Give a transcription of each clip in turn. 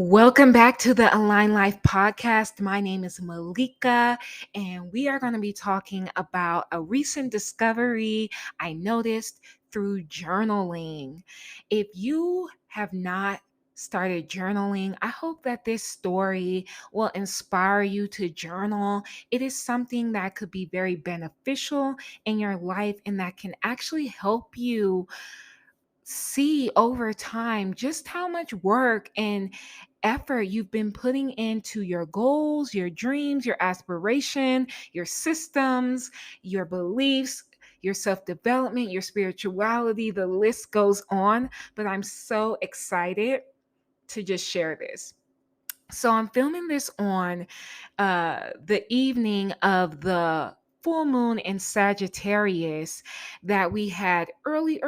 Welcome back to the Align Life podcast. My name is Malika, and we are going to be talking about a recent discovery I noticed through journaling. If you have not started journaling, I hope that this story will inspire you to journal. It is something that could be very beneficial in your life and that can actually help you see over time just how much work and effort you've been putting into your goals, your dreams, your aspiration, your systems, your beliefs, your self development, your spirituality. The list goes on, but I'm so excited to just share this. So I'm filming this on the evening of the full moon in Sagittarius that we had early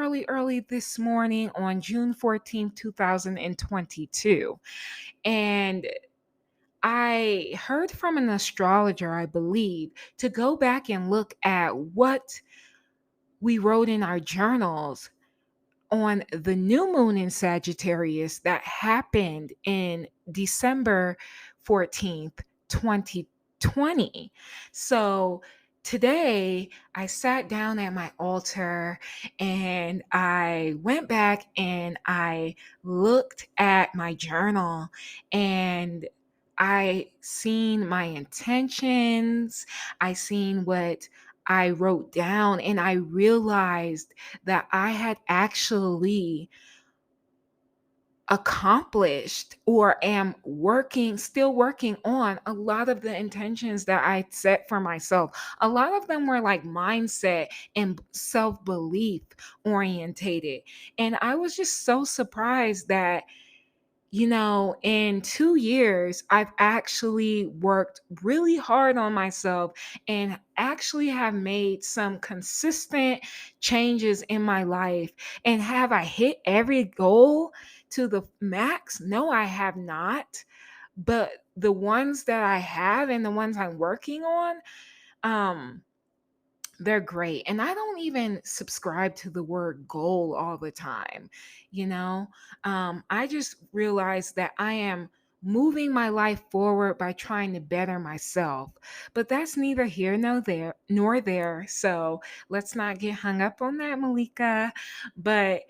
this morning on June 14th, 2022. And I heard from an astrologer, I believe, to go back and look at what we wrote in our journals on the new moon in Sagittarius that happened in December 14th, 2020. So today I sat down at my altar and I went back and I looked at my journal and I seen my intentions, I seen what I wrote down, and I realized that I had actually accomplished or am still working on a lot of the intentions that I set for myself. A lot of them were like mindset and self belief orientated. And I was just so surprised that in 2 years, I've actually worked really hard on myself and actually have made some consistent changes in my life. And have I hit every goal to the max? No, I have not. But the ones that I have and the ones I'm working on, um, they're great. And I don't even subscribe to the word goal all the time. You know, I just realized that I am moving my life forward by trying to better myself. But that's neither here nor there. So let's not get hung up on that, Malika. But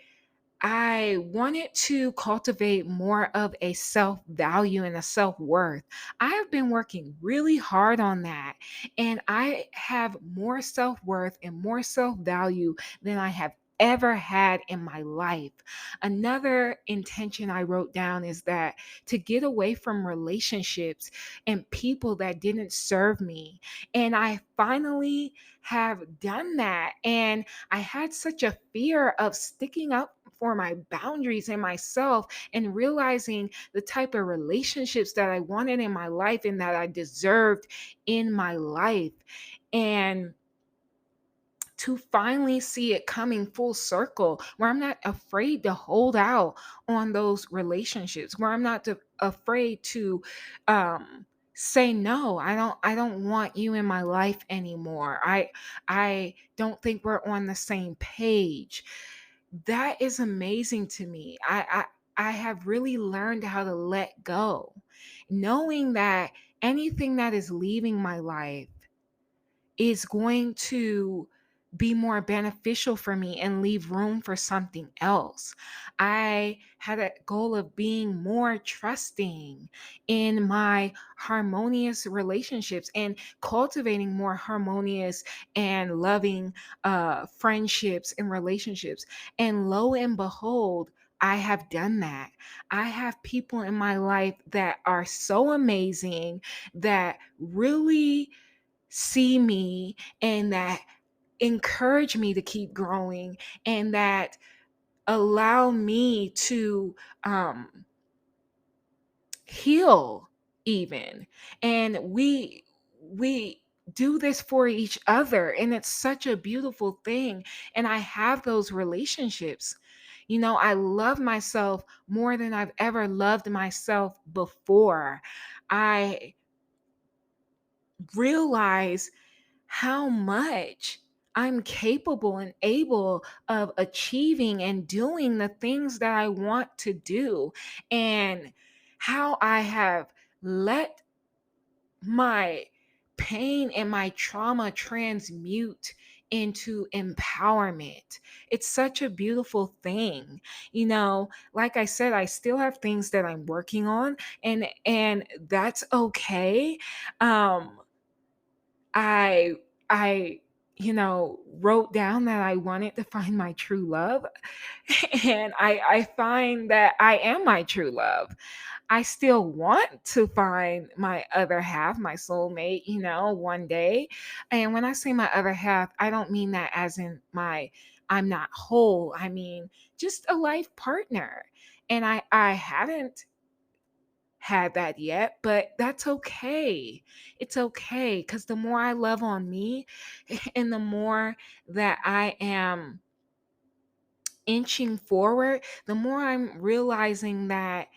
I wanted to cultivate more of a self value and a self worth. I have been working really hard on that, and I have more self worth and more self value than I have ever had in my life. Another intention I wrote down is that to get away from relationships and people that didn't serve me. And I finally have done that. And I had such a fear of sticking up for my boundaries and myself and realizing the type of relationships that I wanted in my life and that I deserved in my life. And to finally see it coming full circle where I'm not afraid to hold out on those relationships, where I'm not afraid to say no. I don't want you in my life anymore. I don't think we're on the same page. That is amazing to me. I have really learned how to let go, knowing that anything that is leaving my life is going to be more beneficial for me and leave room for something else. I had a goal of being more trusting in my harmonious relationships and cultivating more harmonious and loving friendships and relationships. And lo and behold, I have done that. I have people in my life that are so amazing that really see me and that encourage me to keep growing and that allow me to um heal even. And we do this for each other, and it's such a beautiful thing. And I have those relationships. I love myself more than I've ever loved myself before. I realize how much I'm capable and able of achieving and doing the things that I want to do. And how I have let my pain and my trauma transmute into empowerment. It's such a beautiful thing. Like I said, I still have things that I'm working on, and that's okay. Um I I wrote down that I wanted to find my true love and I find that I am my true love. I still want to find my other half, my soulmate, one day. And when I say my other half, I don't mean that as in I'm not whole. I mean just a life partner. And I haven't had that yet, but that's okay. It's okay cuz the more I love on me and the more that I am inching forward, the more I'm realizing that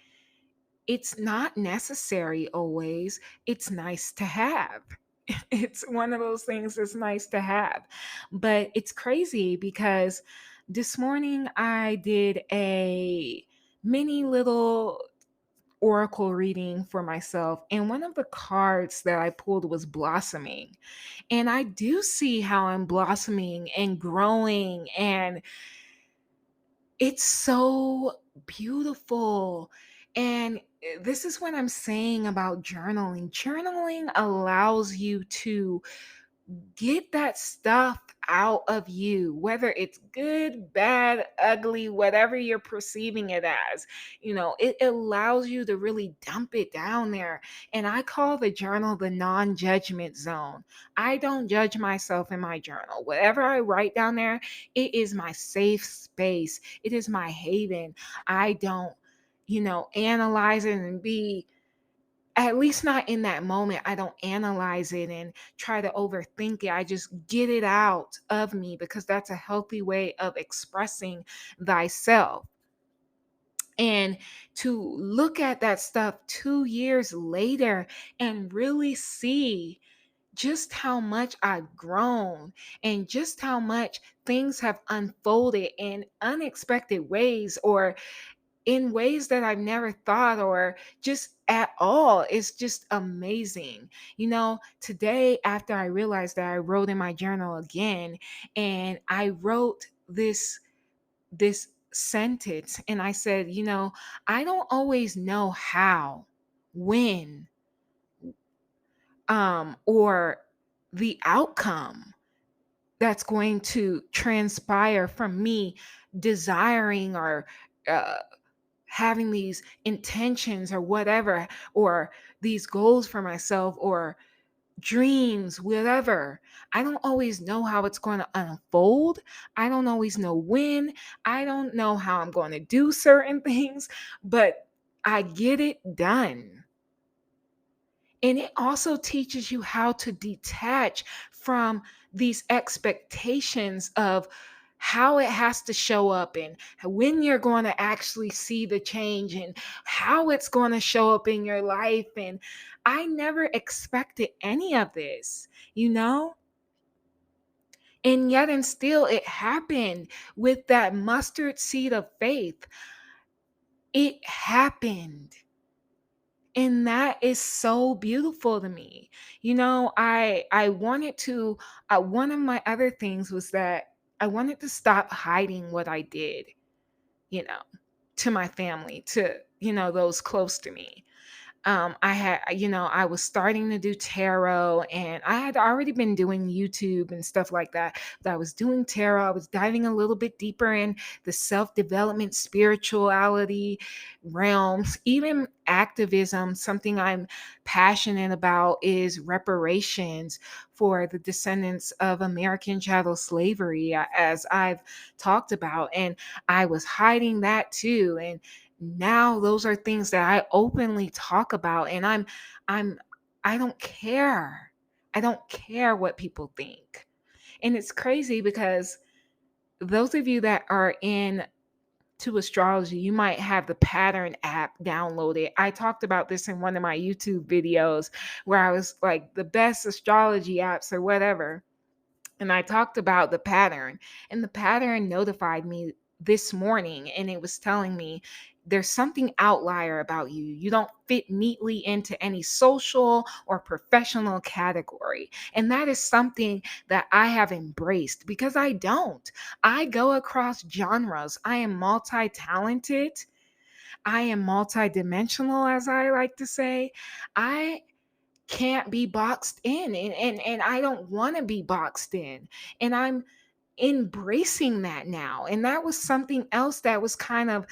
it's not necessary always. It's nice to have. It's one of those things that's nice to have. But it's crazy because this morning I did a mini little oracle reading for myself, and one of the cards that I pulled was blossoming. And I do see how I'm blossoming and growing, and it's so beautiful. And this is what I'm saying about journaling. Journaling allows you to get that stuff out of you, whether it's good, bad, ugly, whatever you're perceiving it as. It allows you to really dump it down there. And I call the journal the non judgment zone. I don't judge myself in my journal. Whatever I write down there, it is my safe space, it is my haven. I don't, analyze it and be, at least not in that moment. I don't analyze it and try to overthink it. I just get it out of me because that's a healthy way of expressing thyself. And to look at that stuff 2 years later and really see just how much I've grown and just how much things have unfolded in unexpected ways, or in ways that I've never thought, or just at all. It's just amazing. Today, after I realized that, I wrote in my journal again, and I wrote this sentence, and I said, I don't always know how, when, or the outcome that's going to transpire from me desiring, or uh, having these intentions or whatever, or these goals for myself, or dreams, whatever. I don't always know how it's going to unfold. I don't always know when. I don't know how I'm going to do certain things, but I get it done. And it also teaches you how to detach from these expectations of how it has to show up, and when you're going to actually see the change, and how it's going to show up in your life. And I never expected any of this, you know? And yet, and still, it happened with that mustard seed of faith. It happened. And that is so beautiful to me. I wanted to, one of my other things was that I wanted to stop hiding what I did, you know to my family, to those close to me. I was starting to do tarot, and I had already been doing YouTube and stuff like that. But I was doing tarot. I was diving a little bit deeper in the self development, spirituality realms, even activism. Something I'm passionate about is reparations for the descendants of American chattel slavery, as I've talked about. And I was hiding that too. And now those are things that I openly talk about, and I'm I don't care. I don't care what people think. And it's crazy because those of you that are in to astrology, you might have the Pattern app downloaded. I talked about this in one of my YouTube videos where I was like the best astrology apps or whatever. And I talked about the Pattern, and the Pattern notified me this morning, and it was telling me there's something outlier about you. You don't fit neatly into any social or professional category. And that is something that I have embraced because I don't. I go across genres. I am multi talented. I am multidimensional, as I like to say. I can't be boxed in, and I don't want to be boxed in. And I'm embracing that now. And that was something else that was kind of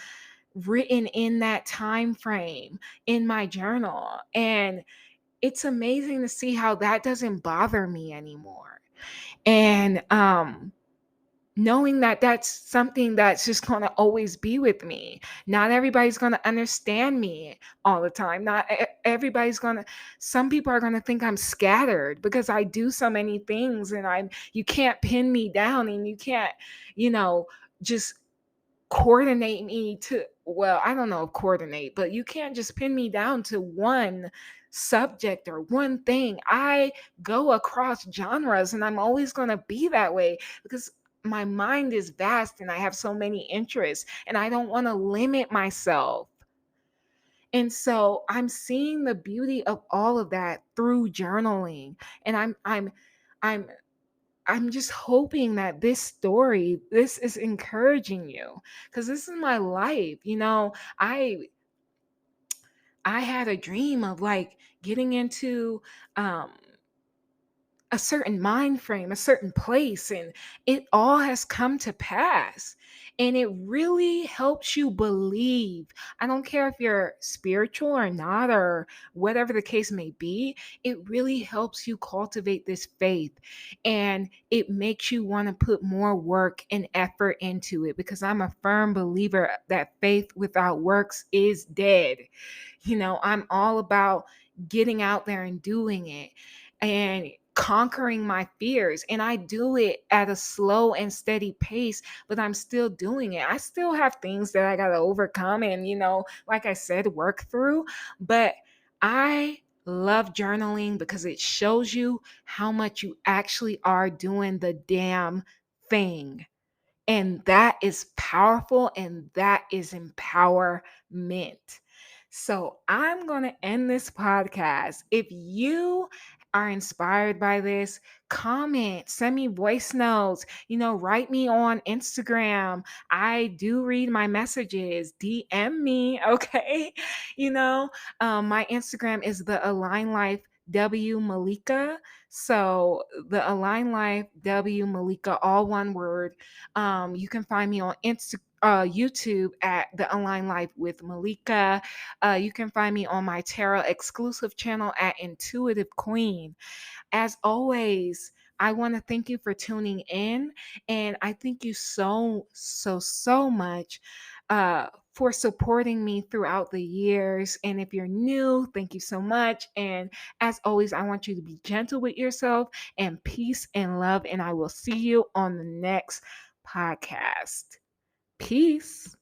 written in that time frame in my journal. And it's amazing to see how that doesn't bother me anymore. And knowing that that's something that's just going to always be with me. Not everybody's going to understand me all the time. Not everybody's going to, some people are going to think I'm scattered because I do so many things, and you can't pin me down, and you can't, you know, just coordinate me to, well, I don't know if coordinate, but you can't just pin me down to one subject or one thing. I go across genres, and I'm always going to be that way because my mind is vast and I have so many interests, and I don't want to limit myself. And so I'm seeing the beauty of all of that through journaling. And I'm I'm just hoping that this story, this is encouraging you, because this is my life. I had a dream of like getting into um a certain mind frame, a certain place, and it all has come to pass. And it really helps you believe. I don't care if you're spiritual or not, or whatever the case may be, it really helps you cultivate this faith. And it makes you want to put more work and effort into it, because I'm a firm believer that faith without works is dead. I'm all about getting out there and doing it and conquering my fears. And I do it at a slow and steady pace, but I'm still doing it. I still have things that I got to overcome and, like I said, work through. But I love journaling because it shows you how much you actually are doing the damn thing. And that is powerful, and that is empowerment. So I'm going to end this podcast. If you are inspired by this, comment, send me voice notes, write me on Instagram. I do read my messages. DM me, okay? My Instagram is the Align Life W Malika. So the Align Life W Malika, all one word. You can find me on YouTube at The Align Life with Malika. You can find me on my tarot exclusive channel at Intuitive Queen. As always, I want to thank you for tuning in. And I thank you so, so, so much for supporting me throughout the years. And if you're new, thank you so much. And as always, I want you to be gentle with yourself, and peace and love. And I will see you on the next podcast. Peace.